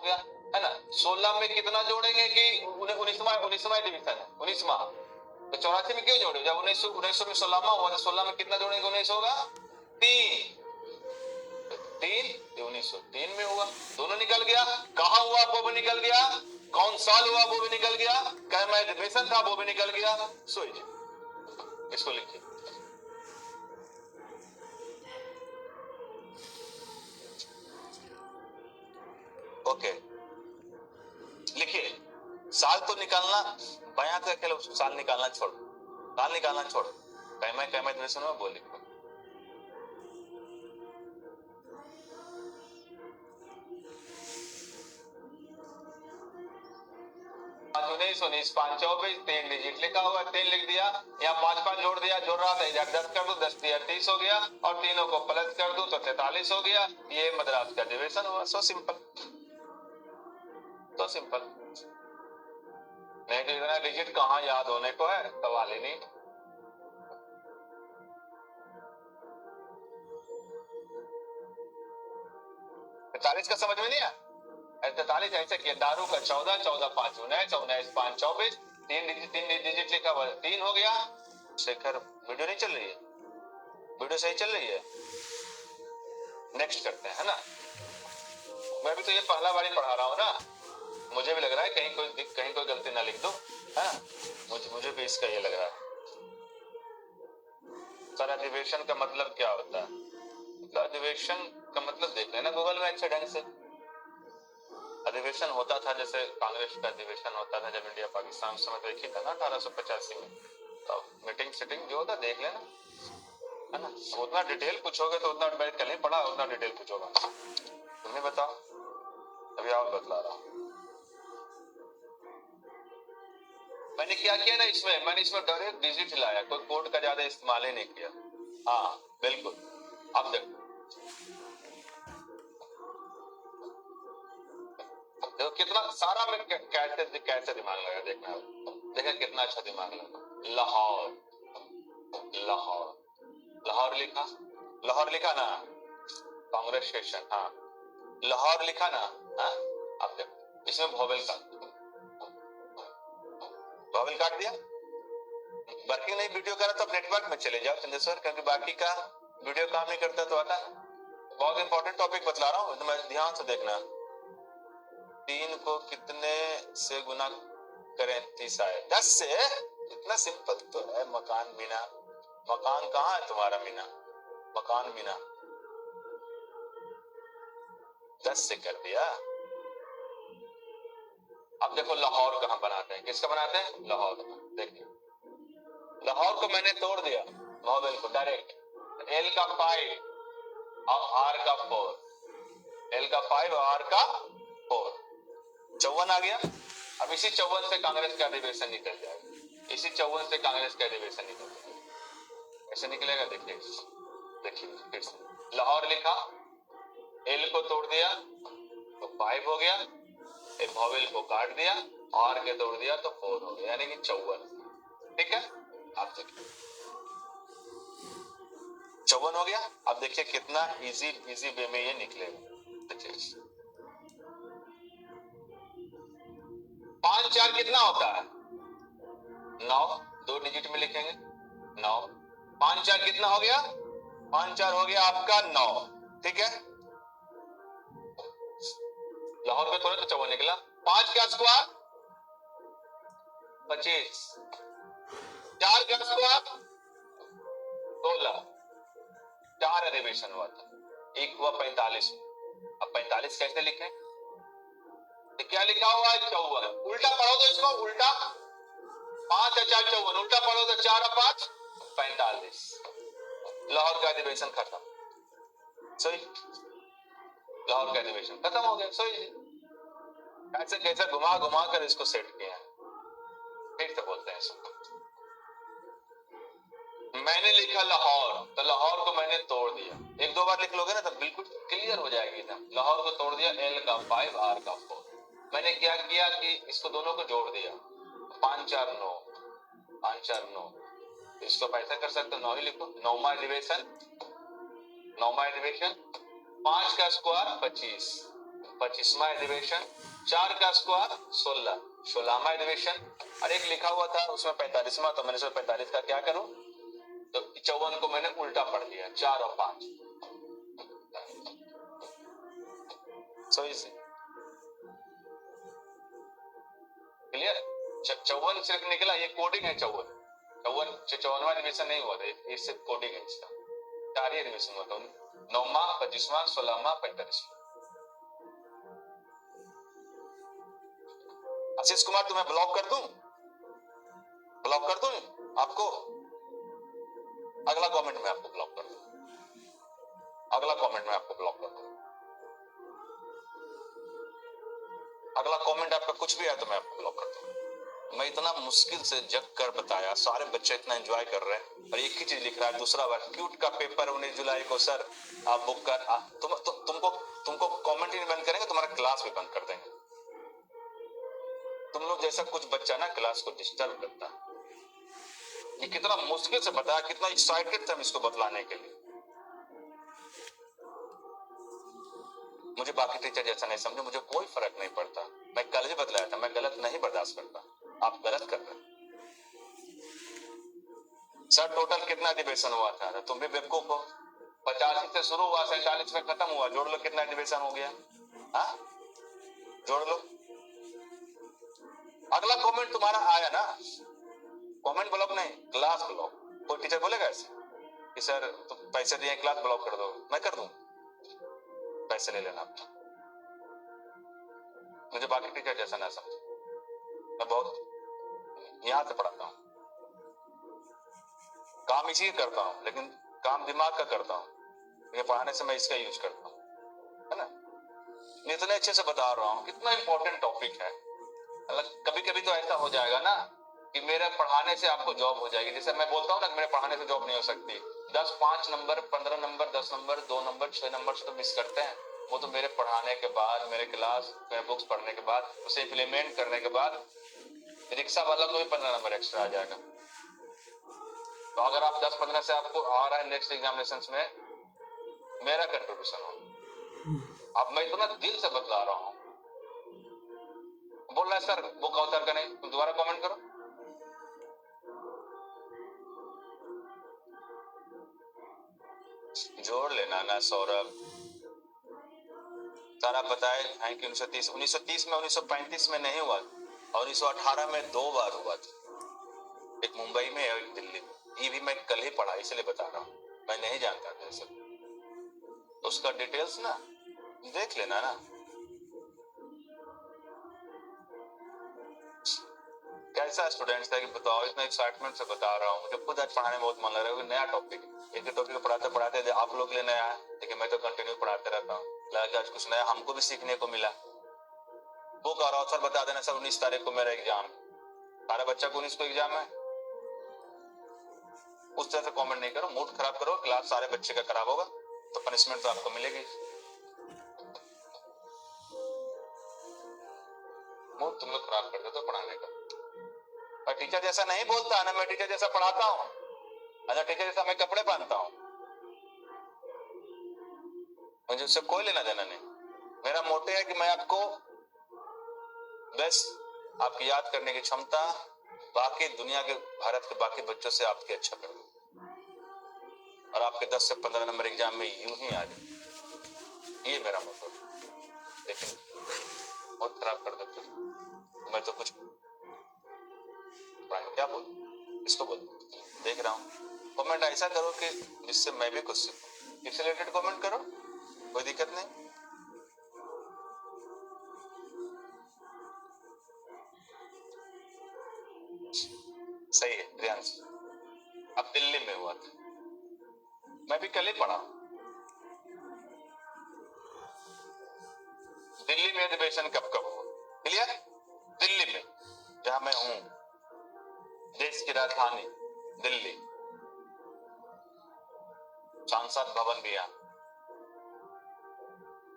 गया, है ना। 16 में कितना जोड़ेंगे कि 19वां डिवीजन है, 19वां, तो 84 में क्यों जोड़े, जब 1900 में 16वां हुआ तो 16 में कितना जोड़ेंगे, 19 होगा 3, 1903 में हुआ, दोनों निकल गया। कहां हुआ वो भी निकल गया, कौन साल हुआ वो भी निकल गया, कैमा अधिवेशन था वो भी निकल गया। सोइए इसको लिखिए। ओके लिखिए, साल तो निकालना, बयां का खेल, साल निकालना छोड़, साल निकालना छोड़, कैमा अधिवेशन हुआ वो लिखो। 19 5 24 3 डिजिट लिखा हुआ, 3 लिख दिया, यहाँ 5 5 जोड़ दिया, जोड़ रहा था इधर 10 कर दो, 10 दिया 30 हो गया, और तीनों को प्लस कर दूं तो 43 हो गया। ये मद्रास का अधिवेशन हुआ। सो सिंपल, तो सिंपल। नहीं तो इतना डिजिट कहाँ याद होने को है, सवाल ही नहीं। तैतालीस का समझ में नहीं आया, 43 ऐसे किया, दारू का 14 14 5 19 19 5 24, 3 डिजिट लिखा हुआ, 3 हो गया। शेखर वीडियो नहीं चल रही है, वीडियो सही चल रही है, नेक्स्ट करते हैं, है ना। मैं भी तो ये पहला बार ही पढ़ा रहा हूँ ना, मुझे भी लग रहा है कहीं कोई गलती ना लिख दो, है ना। मुझे भी इसका ये लग रहा है। सर अधिवेशन का मतलब क्या होता है, तो अधिवेशन का मतलब देख लेना गूगल में अच्छे ढंग से। अधिवेशन होता था जैसे कांग्रेस का अधिवेशन होता था जब इंडिया पाकिस्तान समय तो एक ही था ना 1885 में, तो मीटिंग सिटिंग जो होता देख लेना, है ना। उतना डिटेल पूछोगे तो उतना मैं कल ही पढ़ा, उतना डिटेल पूछोगा, तुम्हें बताओ, अभी और बतला रहा हूँ। मैंने क्या किया ना इसमें, मैंने इसमें डायरेक्ट डिजिट हिलाया, कोई कोड का ज्यादा इस्तेमाल ही नहीं किया। हाँ बिल्कुल, अब देखो देखो कितना सारा में कैसे दिमाग लगा, देखना देखा कितना अच्छा दिमाग लगा। लाहौर, लाहौर, लाहौर लिखा, लाहौर लिखा ना, कांग्रेस स्टेशन, हाँ लाहौर लिखा ना, हाँ। अब देखो इसमें भोवेल काट दिया, वर्किंग नहीं वीडियो करा तो आप नेटवर्क में चले जाओ चंद्रेश्वर, क्योंकि बाकी का वीडियो काम नहीं करता तो आता। बहुत इंपॉर्टेंट टॉपिक बतला रहा हूँ, तो मैं ध्यान से देखना। 3 को कितने से गुना करें 30 आए, 10 से, इतना सिंपल तो है। मकान मीना, मकान कहाँ है तुम्हारा मीना, मकान मीना 10 से कर दिया। अब देखो लाहौर कहाँ बनाते हैं, किसका बनाते हैं, लाहौर का। देखिए लाहौर को मैंने तोड़ दिया, नॉवेल को डायरेक्ट, एल का 5 और आर का 4, एल का 5 और आर का 4, 54 आ गया। अब इसी 54 से कांग्रेस का अधिवेशन निकल जाएगा, इसी 54 से कांग्रेस का अधिवेशन निकल जाएगा। ऐसे निकलेगा, देखिए देखिए फिर से लाहौर लिखा, एल को तोड़ दिया तो 5 हो गया, भॉवेल को काट दिया, आर के तोड़ दिया तो 4 हो गया, यानी कि 54। ठीक है, आप देखिए 54 हो गया। अब देखिए कितना इजी वे में ये निकलेगा। देखिए 5 4 कितना होता है, 9, 2 डिजिट में लिखेंगे 9, 5 4 कितना हो गया, 5 4 हो गया आपका 9। ठीक है, लाहौर में थोड़ा तो 54 निकला, 5 का स्क्वायर 25, 4 का स्क्वायर 16, 4 अधिवेशन हुआ था, एक हुआ 45। अब 45 कैसे लिखें, तो क्या लिखा हुआ है 54, उल्टा पढ़ो तो इसको, उल्टा 5 और 4 54, उल्टा पढ़ो तो 4 और 5 45, लाहौर का अधिवेशन खत्म। सही, लाहौर का अधिवेशन खत्म हो गया। सही, ऐसे कैसे घुमा घुमा कर इसको सेट किया, फिर से बोलते हैं इसको। मैंने लिखा लाहौर, तो लाहौर को मैंने तोड़ दिया, 1 2 बार लिख लोगे ना तो बिल्कुल क्लियर हो जाएगी ना। लाहौर को तोड़ दिया, एल का 5 आर का 4। मैंने क्या किया कि इसको दोनों को जोड़ दिया, 5 4 9, 5 4 9, इसको पैसा कर सकते हो 9 ही लिखो, 9वां अधिवेशन, 9वां अधिवेशन, 5 का स्क्वायर 25, 25वां अधिवेशन, 4 का स्क्वायर 16, 16वां अधिवेशन, और एक लिखा हुआ था उसमें 45वां, तो मैंने 45 का क्या करूं, तो 54 को मैंने उल्टा पढ़ दिया, 4 और 5। So easy, clear. 54 सिर्फ निकला, ये कोडिंग है। 54वां रिविजन नहीं हुआ था, ये सिर्फ कोडिंग है इसका। 4 ही रिविजन हुआ था, 9वां, 25वां, 16वां, 45वां। आशीष कुमार, तुम्हें ब्लॉक कर दूं, ब्लॉक कर दूं आपको? अगला कमेंट में आपको ब्लॉक कर दूं, अगला कमेंट में आपको ब्लॉक कर दूं, अगला कमेंट आपका कुछ भी है तो मैं आपको ब्लॉक कर दूं। मैं इतना मुश्किल से जग कर बताया, सारे बच्चे इतना एंजॉय कर रहे हैं, और एक ही चीज लिख रहा है। दूसरा बार क्यूट का पेपर 19 जुलाई को सर आप बुक कर, तुमको कमेंट ही नहीं बंद करेंगे, तुम्हारा क्लास भी बंद कर देंगे। तुम लोग जैसा कुछ बच्चा ना क्लास को डिस्टर्ब करता। ये कितना मुश्किल से बताया, कितना एक्साइटेड थे हम इसको बतलाने के लिए। मुझे बाकी टीचर जैसा नहीं समझे, मुझे कोई फर्क नहीं पड़ता। मैं कल ही बतलाया था, मैं गलत नहीं बर्दाश्त करता। आप गलत कर रहे। सर टोटल कितना अधिवेशन हुआ था? तो तुम भी बेवकूफ हो। 85 से शुरू हुआ, 47 में खत्म हुआ, जोड़ लो कितना अधिवेशन हो गया। हाँ, जोड़ लो। अगला कमेंट तुम्हारा आया ना, कमेंट ब्लॉक नहीं, क्लास ब्लॉक। कोई टीचर बोलेगा ऐसे कि सर तुम पैसे दिए क्लास ब्लॉक कर दो? मैं कर दूं, पैसे ले लेना आप। मुझे बाकी टीचर जैसा ना समझे, मैं बहुत यहां से पढ़ाता हूं, काम इसी करता हूं, लेकिन काम दिमाग का करता हूं। ये पढ़ाने से मैं इसका यूज करता हूं, है ना। इतने अच्छे से बता रहा हूं, कितना इंपॉर्टेंट टॉपिक है। कभी कभी तो ऐसा हो जाएगा ना कि मेरे पढ़ाने से आपको जॉब हो जाएगी। जैसे मैं बोलता हूँ ना कि मेरे पढ़ाने से जॉब नहीं हो सकती। 10, 5 number, 15 number, 10 number, 2 number, 6 number से तो मिस करते हैं। वो तो मेरे पढ़ाने के बाद, मेरे क्लास, मेरे बुक्स पढ़ने के बाद, उसे इम्प्लीमेंट करने के बाद रिक्शा वाला को भी 15 नंबर एक्स्ट्रा आ जाएगा। तो अगर आप 10-15 से आपको आ रहा है नेक्स्ट एग्जामिनेशन में, मेरा कंट्रीब्यूशन हो। अब मैं इतना दिल से बतला रहा हूँ। बोल रहा है सर बुक अवतार का नहीं, तुम दोबारा कमेंट करो। जोड़ लेना ना सौरभ। सर आप बताए हैं कि 1930 में, 1935 में नहीं हुआ, और 1918 में 2 बार हुआ था, एक मुंबई में और एक दिल्ली में। ये भी मैं कल ही पढ़ा, इसलिए बता रहा हूँ, मैं नहीं जानता था सब। उसका डिटेल्स ना देख लेना ना। कैसा स्टूडेंट्स है कि बताओ, इतना एक्साइटमेंट से बता रहा हूँ। मुझे खुद आज पढ़ाने में बहुत मन लग रहा है। नया टॉपिक, एक टॉपिक पढ़ाते पढ़ाते आप लोग के लिए नया है, लेकिन मैं तो कंटिन्यू पढ़ाते रहता हूँ। लगा कि आज कुछ नया हमको भी सीखने को मिला। बुक और ऑथर बता देना सर, 19 तारीख को मेरा एग्जाम, सारा बच्चा को 19 को एग्जाम है। उस तरह से कमेंट नहीं करो, मूड खराब करो, क्लास सारे बच्चे का खराब होगा, तो पनिशमेंट तो आपको मिलेगी। मूड तुम लोग खराब कर दो तो पढ़ाने का। और टीचर जैसा नहीं बोलता ना, मैं टीचर जैसा पढ़ाता हूँ। अच्छा, टीचर जैसा मैं कपड़े पहनता हूँ, मुझे उससे कोई लेना देना नहीं। मेरा मोटे है कि मैं आपको बेस्ट, आपकी याद करने की क्षमता बाकी दुनिया के, भारत के बाकी बच्चों से आपकी अच्छा कर दूं, और आपके 10 से 15 नंबर एग्जाम में यूं ही आ जाए। ये मेरा मोटो। लेकिन बहुत खराब कर देते, मैं तो कुछ क्या बोलूं, इसको बोल देख रहा हूँ। कमेंट ऐसा करो कि जिससे मैं भी कुछ सीखूं। इससे रिलेटेड कमेंट करो, कोई दिक्कत नहीं। सही है प्रियांश, अब दिल्ली में हुआ था, मैं भी कल ही पढ़ा। दिल्ली में अधिवेशन कब कब हुआ, क्लियर? दिल्ली में, जहां मैं हूं, देश की राजधानी दिल्ली, सांसद भवन भी है।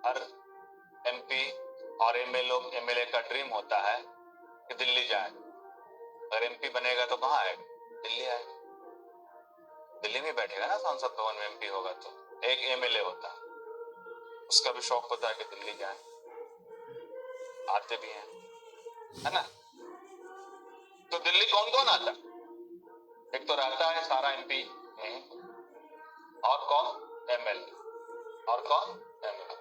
हर एमपी और एमएलए का ड्रीम होता है कि दिल्ली जाए। अगर एमपी बनेगा तो कहाँ आएगा? दिल्ली आएगा। दिल्ली में बैठेगा ना सांसद भवन में, एमपी होगा तो। एक एमएलए होता है, उसका भी शौक होता है कि दिल्ली जाए। आते भी हैं, है ना। तो दिल्ली कौन कौन आता? एक तो रहता है सारा एमपी, और कौन? एमएलए, और कौन? एमएलए।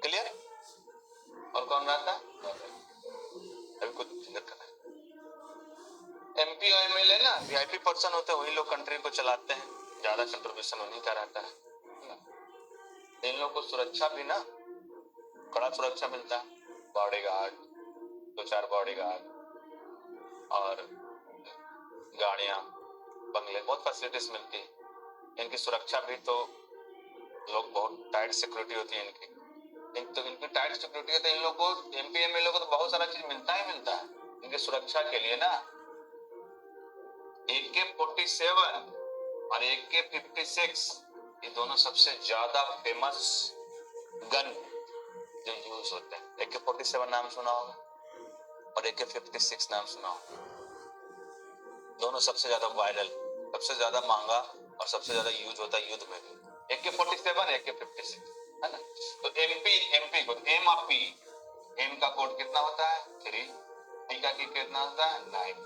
क्लियर? और कौन रहता है? अभी कुछ दिक्कत है। एमपी और एमएलए ना वीआईपी पर्सन होते हैं, वही लोग कंट्री को चलाते हैं, ज्यादा कंट्रीब्यूशन उन्हीं का रहता है। इन लोग को सुरक्षा भी ना बड़ा सुरक्षा मिलता है, बॉडीगार्ड, 2-4 बॉडीगार्ड और गाड़ियां, बंगले, बहुत फैसिलिटीज मिलती है। इनकी सुरक्षा भी तो लोग, बहुत टाइट सिक्योरिटी होती है इनकी। तो इनकी टाइट सिक्योरिटी है तो इन लोग को, एमपी एमएलए को तो बहुत सारा चीज मिलता ही मिलता है इनकी सुरक्षा के लिए ना। AK-47 और AK-56 ये दोनों सबसे ज्यादा फेमस गन जो यूज होते हैं। AK-47 नाम सुना होगा और AK-56 नाम सुना होगा। दोनों सबसे ज्यादा वायरल, सबसे ज्यादा महंगा और सबसे ज्यादा यूज होता है युद्ध में भी। AK-47, AK-56, है ना। तो एमपी को एम और पी, एम का कोड कितना होता है? 3, पी का कितना होता है? 9।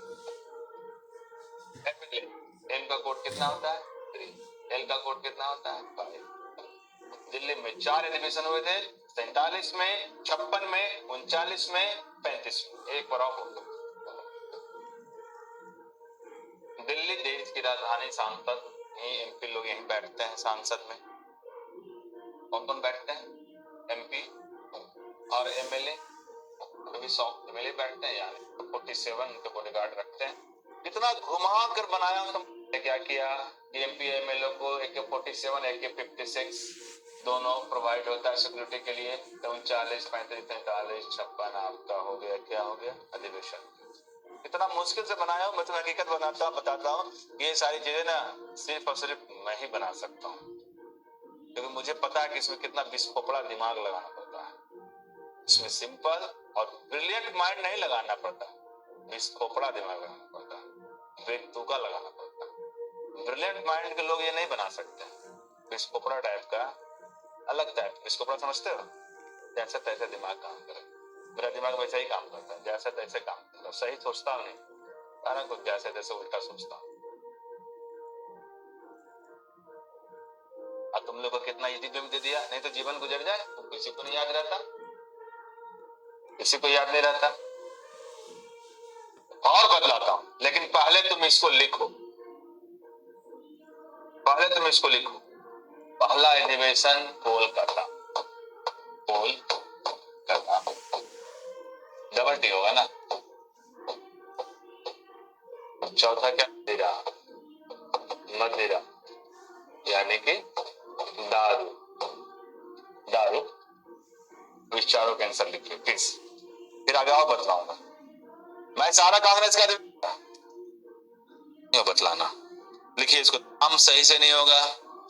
एम का कोड कितना होता है? 3, एल का कोड कितना होता है? 5। दिल्ली में 4 एग्जीबिशन हुए थे, 47 में, 56 में, 39 में, 35 में। एक बार और बोल, दिल्ली देश की राजधानी, सांसद यही एमपी लोग यहीं बैठते हैं। सांसद में कौन कौन बैठते हैं? एमपी और एमएलए, कभी 100 एमएलए बैठते हैं, यानी 47 के बॉडीगार्ड रखते हैं। इतना घुमा कर बनाया तो क्या किया, एमपी एमएलए को AK-47, AK-56 दोनों प्रोवाइड होता है सिक्योरिटी के लिए। 39, 35, 43, 56 आपका हो गया, क्या हो गया? अधिवेशन। इतना मुश्किल से बनाया हूं मैं, तो हकीकत बताता हूँ, ये सारी चीजें ना सिर्फ और सिर्फ मैं ही बना सकता हूँ, क्योंकि मुझे पता है कि इसमें कितना बिस्पोपड़ा दिमाग लगाना पड़ता है। इसमें सिंपल और ब्रिलियंट माइंड नहीं लगाना पड़ता, बिस्पोपड़ा दिमाग लगाना पड़ता है, बेतुका लगाना पड़ता है। ब्रिलियंट माइंड के लोग ये नहीं बना सकते। बिस्पोपड़ा टाइप का, अलग टाइप। बिस्पोपड़ा समझते हो? जैसे तैसे दिमाग काम करे। मेरा दिमाग वैसे ही काम करता है, जैसे तैसे काम करता है, सही सोचता हूँ नहीं, सारा कुछ जैसे तैसे उल्टा सोचता हूँ। तुम लोग को कितना इजी गेम दे दिया, नहीं तो जीवन गुजर जाए, तो किसी को नहीं याद रहता, किसी को याद नहीं रहता। और बदलाता हूं, लेकिन पहले तुम इसको लिखो, पहले तुम इसको लिखो। पहला अधिवेशन कोलकाता, कोलकाता, डबल टी होगा ना। चौथा क्या? मदिरा, मदिरा यानी कि दारू, दारू। इस चारों के आंसर लिखिए प्लीज, फिर आगे और बतलाऊंगा। मैं सारा कांग्रेस का बतलाना, लिखिए इसको। हम सही से नहीं होगा,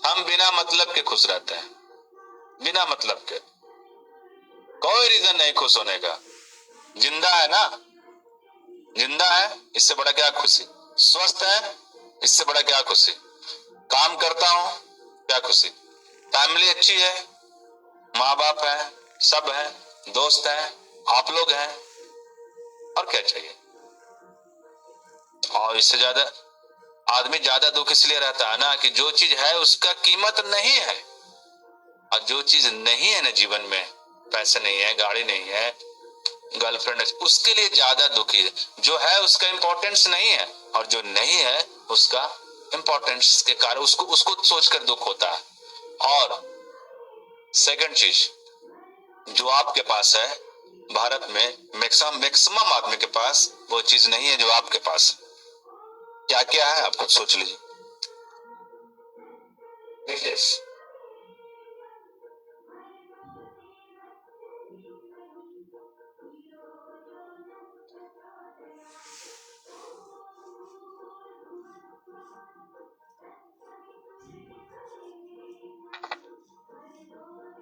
हम बिना मतलब के खुश रहते हैं, बिना मतलब के, कोई रीजन नहीं खुश होने का। जिंदा है ना, जिंदा है, इससे बड़ा क्या खुशी। स्वस्थ है, इससे बड़ा क्या खुशी। काम करता हूं, क्या खुशी। फैमिली अच्छी है, माँ बाप है, सब है, दोस्त है, आप लोग हैं, और क्या चाहिए। और इससे ज्यादा आदमी ज्यादा दुख इसलिए रहता है ना कि जो चीज है उसका कीमत नहीं है, और जो चीज नहीं है ना जीवन में, पैसे नहीं है, गाड़ी नहीं है, गर्लफ्रेंड, उसके लिए ज्यादा दुखी है। जो है उसका इंपॉर्टेंस नहीं है, और जो नहीं है उसका इंपॉर्टेंस के कारण उसको उसको सोचकर दुख होता है। और सेकंड चीज, जो आपके पास है, भारत में मैक्सिमम आदमी के पास वो चीज नहीं है जो आपके पास है। क्या क्या है आप खुद सोच लीजिए।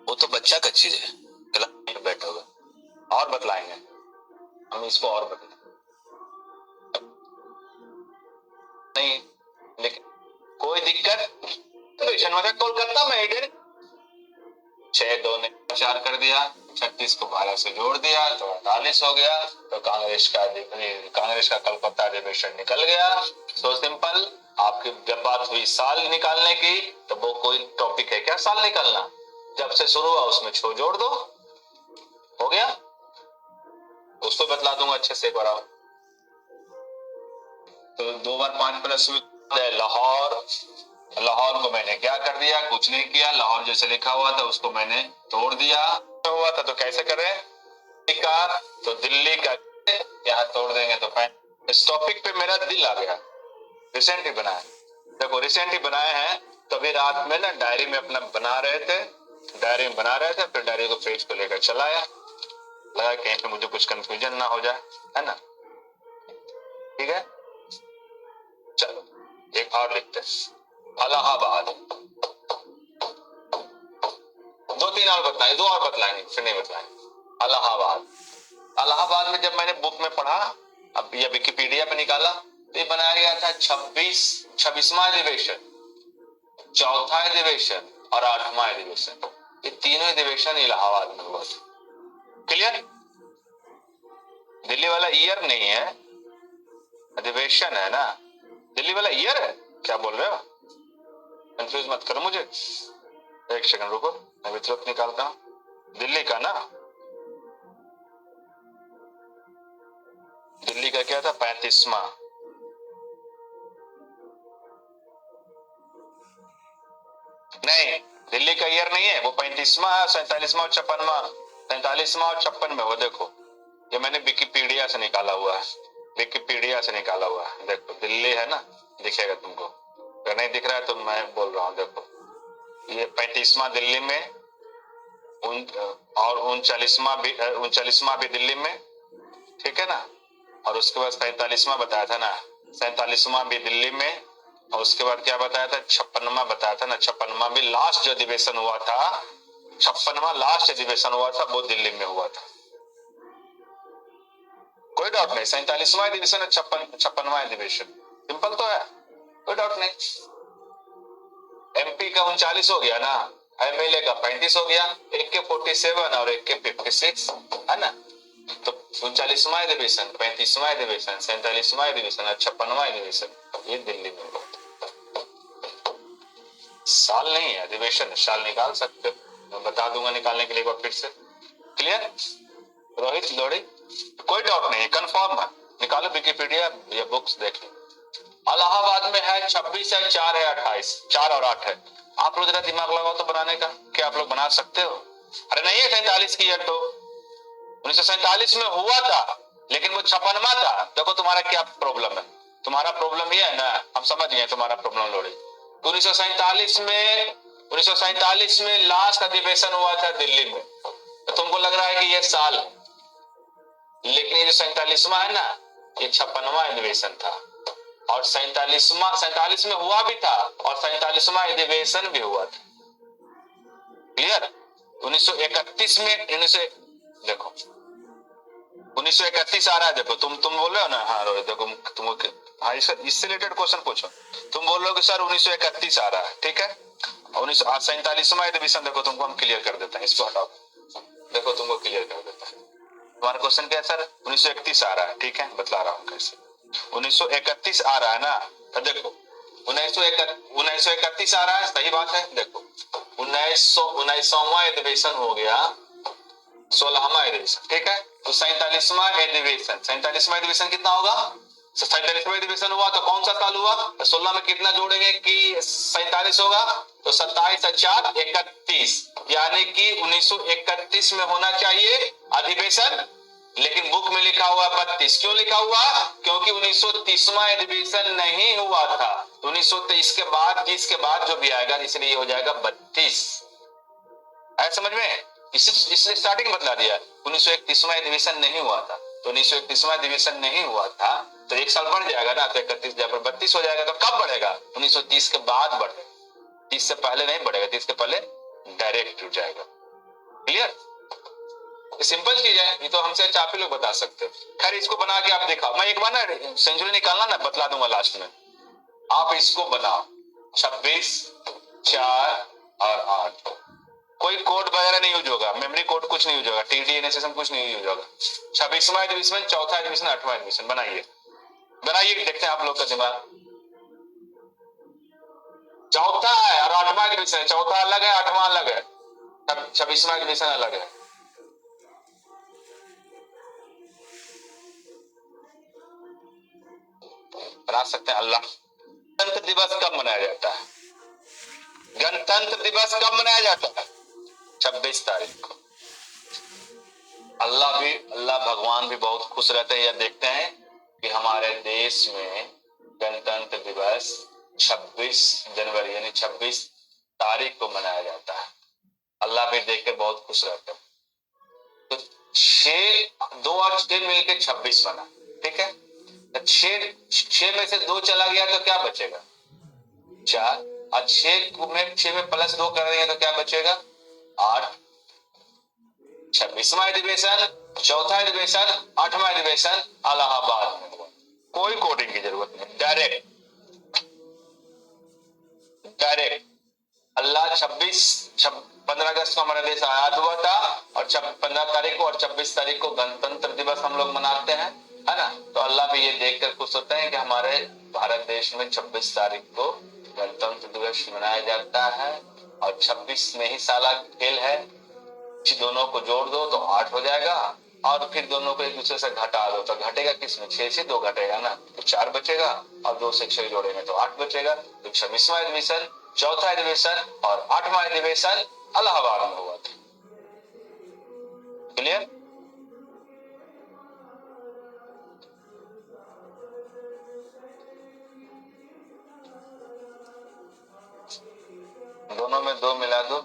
वो तो बच्चा का चीज है, बैठा होगा और बतलाएंगे हम इसको, और बतलाएंगे नहीं, लेकिन कोई दिक्कत कोलकाता में 6 2 ने 4 कर दिया, 36 को 12 से जोड़ दिया तो 48 हो गया। तो कांग्रेस का कलकत्ता अधिवेशन निकल गया। So simple. आपकी जब बात हुई साल निकालने की, तो वो कोई टॉपिक है क्या साल निकालना? जब से शुरू हुआ उसमें 6 जोड़ दो, हो गया। उसको बतला दूंगा अच्छे से एक बार। तो 2 बार 5 प्लस लाहौर। लाहौर को मैंने क्या कर दिया? कुछ नहीं किया। लाहौर जैसे लिखा हुआ था उसको मैंने तोड़ दिया। हुआ था तो कैसे करें? का तो दिल्ली का यहाँ तोड़ देंगे तो इस टॉपिक पे मेरा दिल आ गया। रिसेंट ही बनाया, देखो रिसेंट ही बनाए हैं। तो अभी रात में ना डायरी में अपना बना रहे थे, फिर डायरी को पेज को लेकर चलाया, लगा कहीं पे मुझे कुछ कंफ्यूजन ना हो जाए, है ना। ठीक है, चलो एक और लिखते हैं। इलाहाबाद। 2-3 और बताएं, 2 और बतलाएंगे फिर नहीं बतलाएंगे। इलाहाबाद। इलाहाबाद में जब मैंने बुक में पढ़ा, अब ये विकिपीडिया पे निकाला, तो ये बनाया गया था 26वां अधिवेशन, 4था अधिवेशन और 8वां अधिवेशन। ये तीनों अधिवेशन इलाहाबाद में हुआ था। क्लियर? दिल्ली वाला ईयर नहीं है, अधिवेशन है ना। दिल्ली वाला ईयर है, क्या बोल रहे हो? कंफ्यूज मत करो मुझे। एक सेकंड रुको, मैं वितरक निकालता हूँ। दिल्ली का ना, दिल्ली का क्या था? 35वां। नहीं, दिल्ली का ईयर नहीं है वो। 35वां, 47वां और 56वां। 47वां और 56 में वो देखो, ये मैंने विकिपीडिया से निकाला हुआ है। विकिपीडिया से निकाला हुआ है, देखो दिल्ली है ना, दिखेगा तुमको। अगर नहीं दिख रहा है तो मैं बोल रहा हूँ, देखो ये 35वां दिल्ली में, और 39वां भी दिल्ली में, ठीक है ना। और उसके बाद 47वां बताया था ना, 47वां भी दिल्ली में। और उसके बाद क्या बताया था? 56वां बताया था ना। 56वां भी लास्ट जो अधिवेशन हुआ था, 56वां लास्ट अधिवेशन हुआ था, वो दिल्ली में हुआ था। कोई डाउट नहीं, 47वां अधिवेशन है, 56वां अधिवेशन, सिंपल तो है, कोई डाउट नहीं। एमपी का 39 हो गया ना, एमएलए का 35 हो गया, एक के 47 और एक के 56, है ना। तो 39वां अधिवेशन, 35वां अधिवेशन, 47वां अधिवेशन और 56वां अधिवेशन, ये दिल्ली में हुआ। साल नहीं है, अधिवेशन। साल निकाल सकते हो, मैं बता दूंगा निकालने के लिए एक बार फिर से। क्लियर? रोहित लोड़ी, कोई डाउट नहीं, कंफर्म है। निकालो विकिपीडिया या बुक्स देख लो। इलाहाबाद में है 26 है, 4 है, 28, 4 और 8 है। आप लोग जरा दिमाग लगाओ तो बनाने का, क्या आप लोग बना सकते हो? अरे नहीं है 47 की ईयर, तो 1947 में हुआ था, लेकिन वो 56वां था। देखो तुम्हारा क्या प्रॉब्लम है, तुम्हारा प्रॉब्लम ये है ना, हम समझ गए तुम्हारा प्रॉब्लम लोड़ी। 1947 में लास्ट अधिवेशन हुआ था दिल्ली में, तो तुमको लग रहा है कि ये साल है, लेकिन ये जो 47वां है ना, ये 56वां अधिवेशन था। और 47 में हुआ भी था, और 47वां अधिवेशन भी हुआ था। क्लियर? 1931 में देखो 1931 आ रहा है, देखो तुम बोल रहे हो ना। हाँ रोहित, देखो तुमको, हाँ इससे रिलेटेड क्वेश्चन पूछो। तुम बोल रहे हो कि सर 1931 आ रहा है, ठीक है। 47वां अधिवेशन, देखो तुमको हम क्लियर कर देते हैं, इसको हटाओ, देखो तुमको क्लियर कर देता है। तुम्हारा क्वेश्चन क्या है सर? 1931 आ रहा है, ठीक है, बतला रहा हूँ कैसे। 1931 आ रहा है ना, तो देखो 1931 आ रहा है, सही बात है। देखो 19वां अधिवेशन हो गया, 16वां अधिवेशन, ठीक है। तो 47वां अधिवेशन कितना होगा? 47वां अधिवेशन हुआ तो कौन सा साल हुआ? तो 16 में कितना जोड़ेंगे कि 47 होगा, तो 27 और 4 31, यानी कि 1931 में होना चाहिए अधिवेशन, लेकिन बुक में लिखा हुआ 32। क्यों लिखा हुआ? क्योंकि 1930वां अधिवेशन नहीं हुआ था। 1923 के बाद, 30 के बाद जो भी आएगा, इसलिए हो जाएगा 32। आया समझ में? इसने स्टार्टिंग बतला दिया। 1931वां अधिवेशन नहीं हुआ था, तो 1931वां अधिवेशन नहीं हुआ था, तो एक साल बढ़ जाएगा ना, तो 31 जब 32 हो जाएगा। तो कब बढ़ेगा? 1930 के बाद बढ़ेगा, 30 से पहले नहीं बढ़ेगा, 30 के पहले डायरेक्ट जुड़ जाएगा। क्लियर? सिंपल चीज है, ये तो हमसे अच्छा आप ही लोग बता सकते हो। खैर इसको बना के आप दिखाओ, मैं एक बार ना सेंचुरी निकालना ना बतला दूंगा लास्ट में, आप इसको बनाओ। 26, 4 और 8, कोई कोड वगैरह नहीं यूज होगा, मेमोरी कोड कुछ नहीं यूज होगा, TDNSS कुछ नहीं यूज होगा। 26वां एडमिशन, चौथा एडमिशन, 8वां एडमिशन बनाइए, बनाइए, देखते हैं आप लोग का दिमाग। चौथा है और 8वां एडमिशन है, चौथा अलग है, 8वां अलग है, 26वां एडमिशन अलग है। बना सकते हैं। अल्लाह, गणतंत्र दिवस कब मनाया जाता है? गणतंत्र दिवस कब मनाया जाता है? 26 तारीख को। अल्लाह भगवान भी बहुत खुश रहते हैं। यह देखते हैं कि हमारे देश में गणतंत्र दिवस 26 जनवरी यानी 26 तारीख को मनाया जाता है। अल्लाह भी देखकर बहुत खुश रहते हैं। तो 6, 2 और 6 मिलकर 26 बना, ठीक है। तो 6 में से 2 चला गया तो क्या बचेगा? 4। और 6 में प्लस 2 कर देंगे तो क्या बचेगा? 8। 26वां अधिवेशन, चौथा अधिवेशन, 8वां अधिवेशन इलाहाबाद में हुआ। कोई कोडिंग की जरूरत नहीं, डायरेक्ट अल्लाह 15 अगस्त को हमारा देश आजाद हुआ था और 15 तारीख को और 26 तारीख को गणतंत्र दिवस हम लोग मनाते हैं, है ना। तो अल्लाह भी ये देखकर खुश होते हैं कि हमारे भारत देश में 26 तारीख को गणतंत्र दिवस मनाया जाता है। और 26 में ही साला खेल है, दोनों को जोड़ दो तो 8 हो जाएगा और फिर दोनों को एक दूसरे से घटा दो तो घटेगा किसमें? 6 से 2 घटेगा ना, तो 4 बचेगा और 2 से 6 जोड़ेंगे तो 8 बचेगा। तो 26वां एडमिशन, चौथा एडमिशन और 8वां एडमिशन इलाहाबाद में हुआ था। क्लियर? दोनों में 2 मिला दो,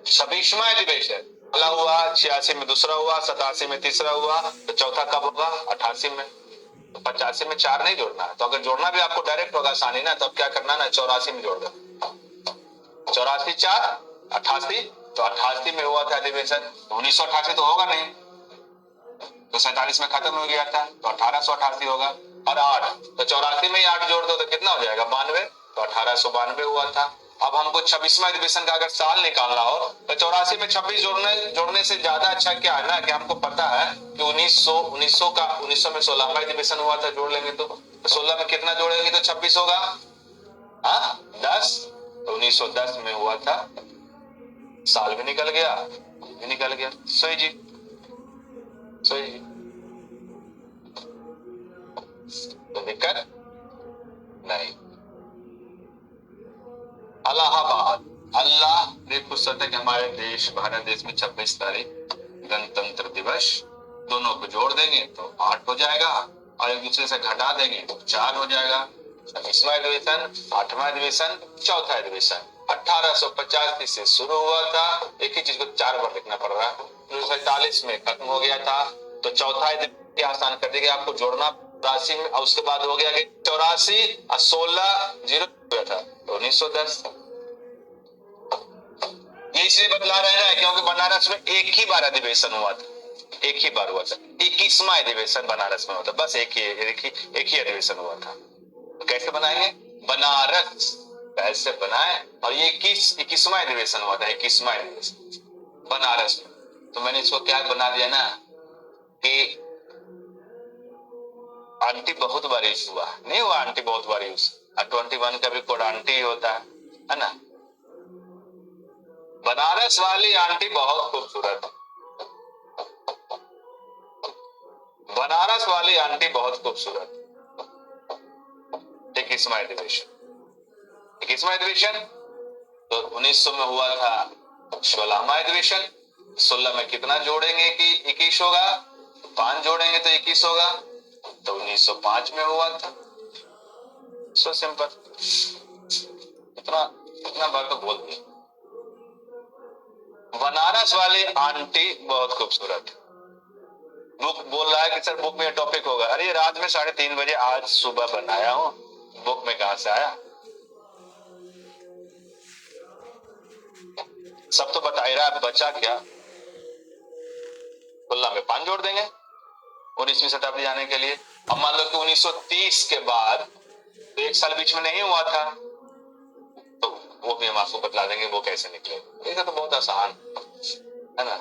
26वां एडमिशन पहला हुआ, 86 में दूसरा हुआ, 87 में तीसरा हुआ, तो चौथा कब होगा? 88 में। तो 85 में 4 नहीं जोड़ना है, तो अगर जोड़ना भी आपको डायरेक्ट होगा आसानी ना, तो अब क्या करना ना, 84 में जोड़ दो। 84 4 88, तो 88 में हुआ था अधिवेशन। 1988 तो होगा नहीं, तो 47 में खत्म हो गया था, तो 1888 होगा। और 8, तो 84 में ही 8 जोड़ दो तो कितना हो जाएगा? 92, तो 1892 हुआ था। अब हमको 26वां अधिवेशन का अगर साल निकालना हो तो 84 में 26 जोड़ने से ज्यादा अच्छा क्या है ना, कि हमको पता है कि 1900 में 16वां अधिवेशन हुआ था, जोड़ लेंगे तो 16 में कितना जोड़ेंगे तो 26 होगा? 10, तो 1910 में हुआ था, साल भी निकल गया, भी निकल गया। सही जी, सही जी, तो दिक्कत नहीं। इलाहाबाद, अल्लाह ने खुश होता है कि हमारे देश भारत देश में 26 तारीख गणतंत्र दिवस, दोनों को जोड़ देंगे तो 8 हो जाएगा और एक दूसरे से घटा देंगे तो 4 हो जाएगा। 26वां अधिवेशन, 8वां अधिवेशन, चौथा अधिवेशन 1885 से शुरू हुआ था। एक ही चीज को 4 बार लिखना पड़ रहा है। 1947 में खत्म हो गया था, तो चौथा अधिवेशन आसान कर देगा आपको जोड़ना। 84 में, और उसके बाद हो गया 84 और 16 0 हुआ था, तो 1910। ये इसलिए बदला रहे हैं क्योंकि बनारस में एक ही बार अधिवेशन हुआ था, एक ही बार हुआ था। 21वां अधिवेशन बनारस में होता, बस एक ही अधिवेशन हुआ था। तो कैसे बनाएंगे? बनारस कैसे बनाए? और ये 21वां अधिवेशन हुआ था, 21वां अधिवेशन बनारस में। तो मैंने इसको क्या बना दिया ना कि आंटी बहुत बार यूज हुआ, नहीं हुआ आंटी बहुत बार यूज। 21 का भी कोड आंटी होता है ना। बनारस वाली आंटी बहुत खूबसूरत, बनारस वाली आंटी बहुत खूबसूरत। 21वां अधिवेशन, 21वां अधिवेशन तो 1900 में हुआ था 16वां अधिवेशन। 16 में कितना जोड़ेंगे कि 21 होगा? 5 जोड़ेंगे तो 21 होगा, तो 1905 में हुआ था। सो सिंपल, इतना बात तो बोल दिया। बनारस वाली आंटी बहुत खूबसूरत। बुक बोल रहा है कि सर बुक में टॉपिक होगा। अरे रात में 3:30 बजे आज सुबह बनाया हूं, बुक में कहां से आया? सब तो बता ही रहा है, बचा क्या? 16 में 5 जोड़ देंगे 19वीं शताब्दी आने के लिए। अब मान लो कि 1930 के बाद तो 1 साल बीच में नहीं हुआ था, वो भी हम आपको बतला देंगे वो कैसे निकले। ये तो बहुत आसान है ना।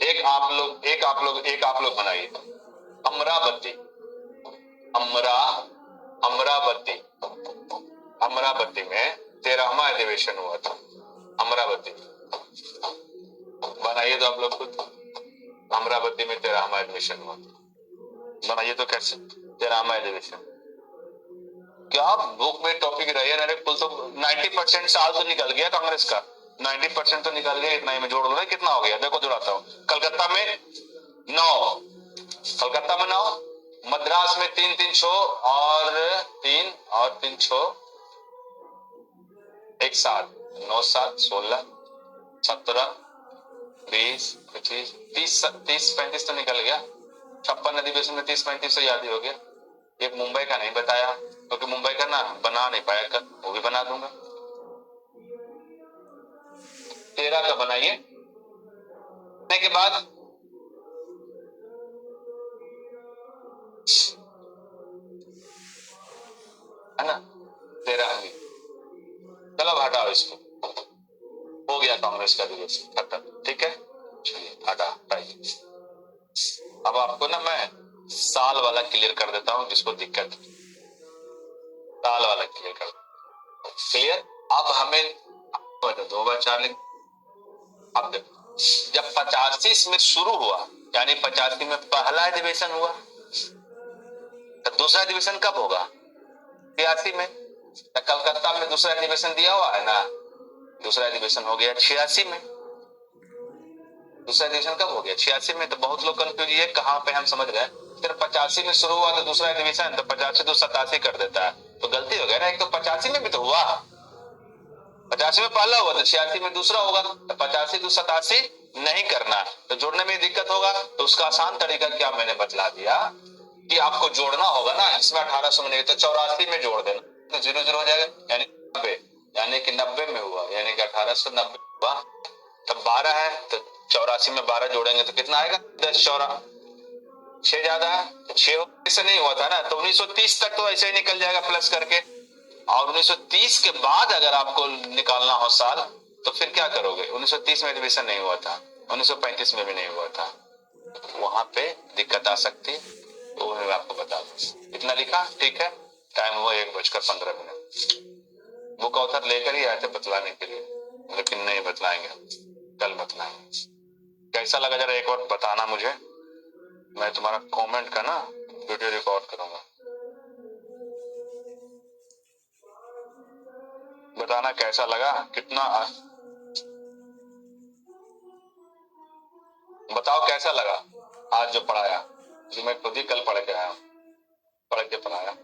एक आप लोग बनाइए अमरावती। अमरा अमरावती अमरावती में 13वां अधिवेशन हुआ था। अमरावती बनाइए तो आप लोग खुद। अमरावती में 13वां अधिवेशन हुआ था, बनाइए तो कैसे 13वां अधिवेशन। क्या बुक में टॉपिक रहे ना, कुल तो 90% साल तो निकल गया कांग्रेस का, 90% तो निकल गया। इतना ही में जोड़ दो ना, कितना हो गया देखो, जुड़ाता हूँ। कलकत्ता में 9, कलकत्ता में 9, मद्रास में 3-3-6 और 3-6 एक 7, 9-7 16 17 20 25 30-35 तो निकल गया। 56 अधिवेशन में 30-35 तो याद ही हो गया। एक मुंबई का नहीं बताया क्योंकि मुंबई का ना बना नहीं पाया कल, वो भी बना दूंगा। 13 का बनाइए के बाद है ना 13 होंगी। चलो हटाओ इसको, हो गया कांग्रेस का अधिवेशन खत्म। ठीक है चलिए हटाइए। अब आपको ना मैं साल वाला क्लियर कर देता हूँ, जिसको दिक्कत है साल वाला क्लियर कर क्लियर। अब हमें 2 बार 4 लिख। अब जब 85 में शुरू हुआ, यानी 85 में पहला अधिवेशन हुआ, तो दूसरा अधिवेशन कब होगा 86 में। तो कलकत्ता में दूसरा अधिवेशन दिया हुआ है ना, दूसरा अधिवेशन हो गया 86 में। दूसरा अधिवेशन कब हो गया 86 में। तो बहुत लोग कंफ्यूज है कहाँ पे हम समझ रहे हैं। फिर 85 में शुरू हुआ तो दूसरा अधिवेशन, तो 85 तो 87 कर देता है, तो गलती हो गया ना। एक तो 85 में भी तो हुआ, 85 में पहला हुआ तो 86 में दूसरा होगा, तो 85 तो 87 नहीं करना, तो जोड़ने में दिक्कत होगा। तो उसका आसान तरीका क्या मैंने बतला दिया कि आपको जोड़ना होगा ना, इसमें 1800 में नहीं तो 84 में जोड़ देना, तो 0-0 हो जाएगा, यानी 90, यानी कि 90 में हुआ, यानी कि 1890 हुआ। तब 12 है तो 84 में 12 जोड़ेंगे तो कितना आएगा 10-4 6 ज्यादा है, 6 ऐसे नहीं हुआ था ना, तो 1930 तक तो ऐसे ही निकल जाएगा प्लस करके। और 1930 के बाद अगर आपको निकालना हो साल, तो फिर क्या करोगे। 1930 में अधिवेशन नहीं हुआ था, 1935 में भी नहीं हुआ था, वहां पे दिक्कत आ सकती, तो मैं आपको बता दूं। इतना लिखा ठीक है। टाइम हुआ 1:15। वो कौथर लेकर ही आए थे बतलाने के लिए, लेकिन नहीं बतलाएंगे, कल बतलाएंगे। कैसा लगा जरा एक बार बताना मुझे, मैं तुम्हारा कमेंट का ना वीडियो रिकॉर्ड करूंगा, बताना कैसा लगा, कितना बताओ कैसा लगा आज जो पढ़ाया, जो मैं खुद ही कल पढ़ के आया, पढ़ के पढ़ाया।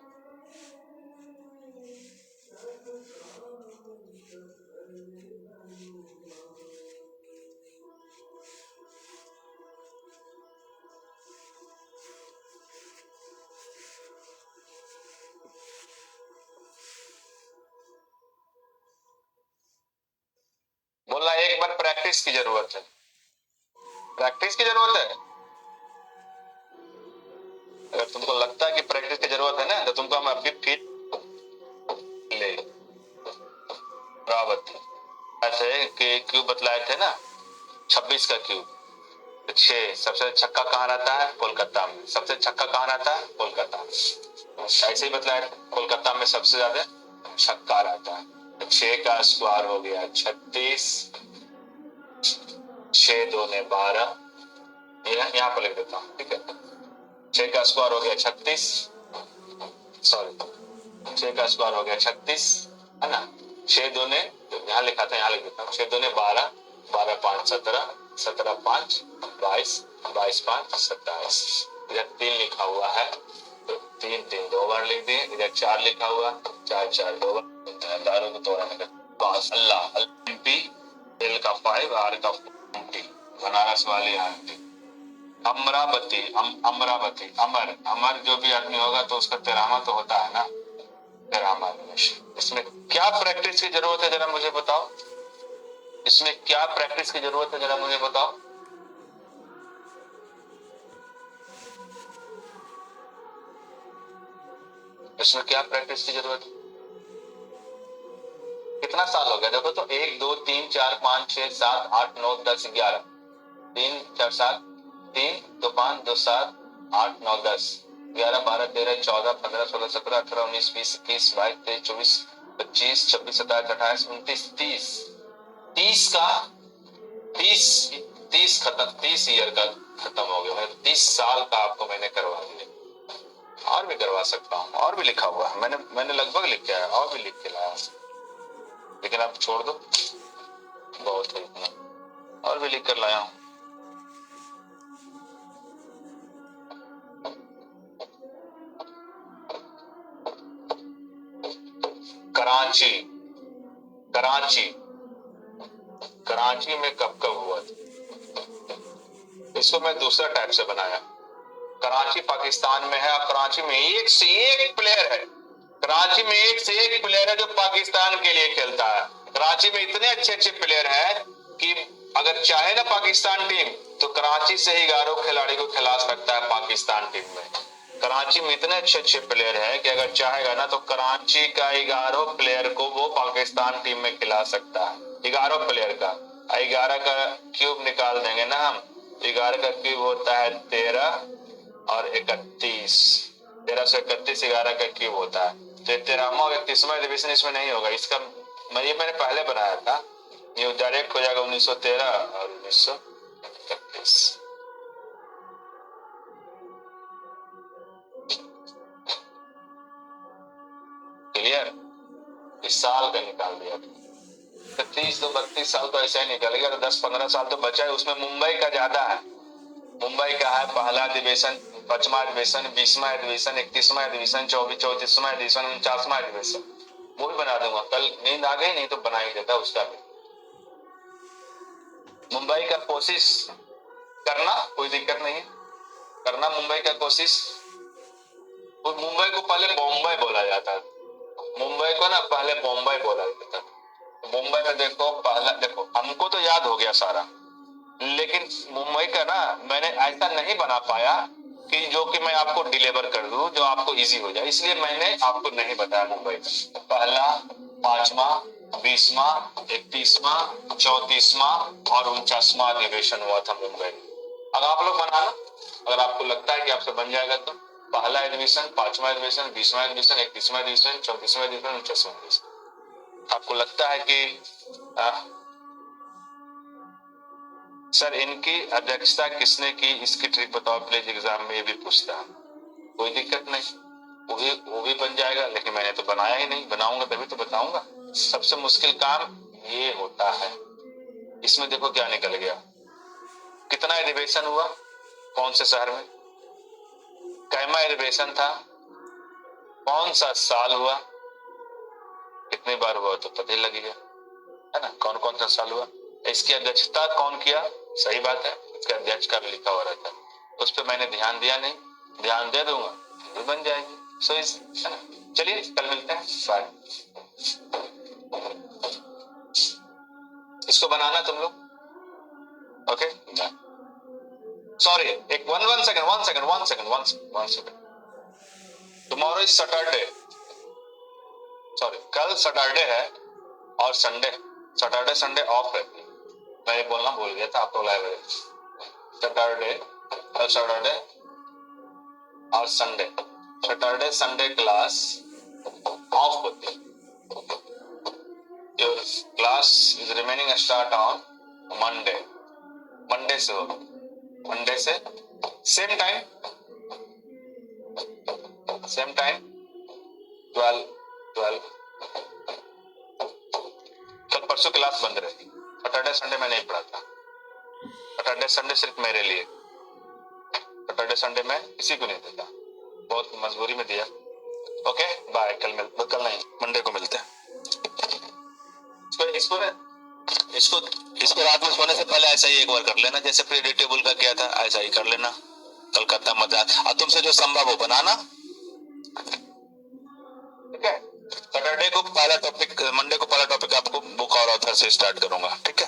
बोलना एक बार प्रैक्टिस की जरूरत है, प्रैक्टिस की जरूरत है। अगर तुमको लगता है कि प्रैक्टिस की जरूरत है ना, तो तुमको हम अभी फिर ले बराबर ऐसे कि क्यूब बतलाए थे ना, 26 का क्यूब, 6 सबसे छक्का कहाँ रहता है कोलकाता में, सबसे छक्का कहाँ रहता है कोलकाता। ऐसे ही बतलाया कोलकाता में सबसे ज्यादा छक्का रहता है। 6 का स्क्वायर हो गया 36, 6 दूने 12, यहाँ पर लिख देता हूँ ठीक है। 6 का स्क्वायर हो गया 36, सॉरी 6 का स्क्वायर हो गया 36 है ना। 6 दूने यहाँ लिखा था, यहाँ लिख देता हूँ, 6 दूने 12, 12 5 17, 17 5 22, 22 5 27। इधर 3 लिखा हुआ है तो 3 2 बार लिख दिए, इधर 4 लिखा हुआ 4 2 बार, दारू को तोड़ा बस। अल्लाह एमपी, एल का 5, आर का 40, बनारस वाली आंटी। अमरावती अमरावती अमर अमर जो भी आदमी होगा तो उसका 13वां तो होता है ना, 13वां अधिवेशन। इसमें क्या प्रैक्टिस की जरूरत है जरा मुझे बताओ, इसमें क्या प्रैक्टिस की जरूरत है जरा मुझे बताओ। इसमें क्या प्रैक्टिस की जरूरत है। कितना साल हो गया देखो तो, 1 2 3 4 5 6 7 8 9 10 11, 3 4 7, 3 2 5 2 7 8 9 10 11 12 13 14 15 16 17 18 19 20 21 22 23 24 25 26 27 28 29 30, 30 का 30 30 खत्म, 30 ईयर का खत्म हो गया। 30 साल का आपको मैंने करवा दिया। और भी करवा सकता हूँ, और भी लिखा हुआ है, मैंने लगभग लिख के आया, और भी लिख के लाया, लेकिन आप छोड़ दो, बहुत है इतना, और भी लिख कर लाया हूँ। कराची, कराची, कराची में कब कब हुआ था, इसको मैं दूसरा टाइप से बनाया। कराची पाकिस्तान में है, और कराची में एक से एक प्लेयर है, कराची में एक से एक प्लेयर है जो पाकिस्तान के लिए खेलता है। कराची में इतने अच्छे अच्छे प्लेयर हैं कि अगर चाहे ना पाकिस्तान टीम तो कराची से ही 11 खिलाड़ी को खिला सकता है पाकिस्तान टीम में। कराची में इतने अच्छे अच्छे प्लेयर हैं कि अगर चाहेगा ना तो कराची का 11 प्लेयर को वो पाकिस्तान टीम में खिला सकता है। 11 प्लेयर का 11 का क्यूब निकाल देंगे ना हम, 11 का क्यूब होता है 13 और 31, 13 से 31 11 का क्यूब होता है। तो 13वां और 31वां डिवीजन इसमें नहीं होगा, इसका मैंने पहले बनाया था, ये डायरेक्ट हो जाएगा 1913 और 1931। क्लियर? इस साल का निकाल दिया, 30 तो 32 साल तो ऐसा ही निकल गया, तो 10-15 साल तो बचा है। उसमें मुंबई का ज्यादा है, मुंबई का है पहला अधिवेशन, 5वां अधिवेशन, 20वां अधिवेशन, 31वां अधिवेशन, 34वां अधिवेशन, 49वां अधिवेशन, वो भी बना दूंगा। कल नींद आ गई नहीं तो बना ही देता उसका भी। मुंबई का कोशिश करना, कोई दिक्कत नहीं है, करना मुंबई का कोशिश। और मुंबई को पहले बॉम्बे बोला जाता था, मुंबई को ना पहले बॉम्बे बोला जाता था। मुंबई में देखो पहला, देखो हमको तो याद हो गया सारा, लेकिन मुंबई का ना मैंने ऐसा नहीं बना पाया कि जो कि मैं आपको डिलीवर कर दूं, जो आपको इजी हो जाए, इसलिए मैंने आपको नहीं बताया मुंबई का पहला, 5वां, 20वां, 31वां, 34वां और 49वां अधिवेशन हुआ था मुंबई में। अगर आप लोग बनाना, अगर आपको लगता है कि आपसे बन जाएगा तो पहला अधिवेशन, 5वां अधिवेशन, 20वां अधिवेशन, 31वां अधिवेशन, 34वां अधिवेशन, 49वां अधिवेशन। आपको लगता है कि सर इनकी अध्यक्षता किसने की, इसकी ट्रिक बताओ प्लीज, एग्जाम में ये भी पूछता है। कोई दिक्कत नहीं, वो भी बन जाएगा, लेकिन मैंने तो बनाया ही नहीं, बनाऊंगा तभी तो बताऊंगा। सबसे मुश्किल काम ये होता है। इसमें देखो क्या निकल गया, कितना अधिवेशन हुआ, कौन से शहर में, कैमा अधिवेशन था, कौन सा साल हुआ, कितनी बार हुआ तो पता ही लगेगा, है ना, कौन कौन सा साल हुआ। इसकी अध्यक्षता कौन किया, सही बात है, इसका अध्यक्ष का भी लिखा हुआ रहता है, उस पर मैंने ध्यान दिया नहीं, ध्यान दे दूंगा तो बन जाएगी। सो इस, है ना, चलिए कल मिलते हैं, बाय। इसको बनाना तुम लोग, ओके, सॉरी, एक one second, tomorrow is Saturday, sorry कल सैटरडे है और संडे, सैटरडे संडे ऑफ है, मैं ये बोलना भूल गया था, आप तो लाइब्रेरी सैटरडे, कल सैटरडे और Sunday, Saturday Sunday class of होती है। Your class is remaining start on Monday, Monday से हो, मंडे से सेम टाइम 12 कल परसों क्लास बंद रहेगी, सैटरडे संडे में नहीं पढ़ाता, सैटरडे संडे सिर्फ मेरे लिए, सैटरडे संडे में किसी को नहीं देता, बहुत मजबूरी में दिया। ओके बाय, कल नहीं, मंडे को मिलते हैं। इसको रात में सोने से पहले ऐसा ही एक बार कर लेना, जैसे प्रेडिक्टेबल का किया था ऐसा ही कर लेना, कलकत्ता मजा, और तुमसे जो संभव हो बनाना, ठीक है। सैटरडे को पहला टॉपिक, मंडे को पहला टॉपिक आपको बुक और ऑथर से स्टार्ट करूंगा, ठीक है।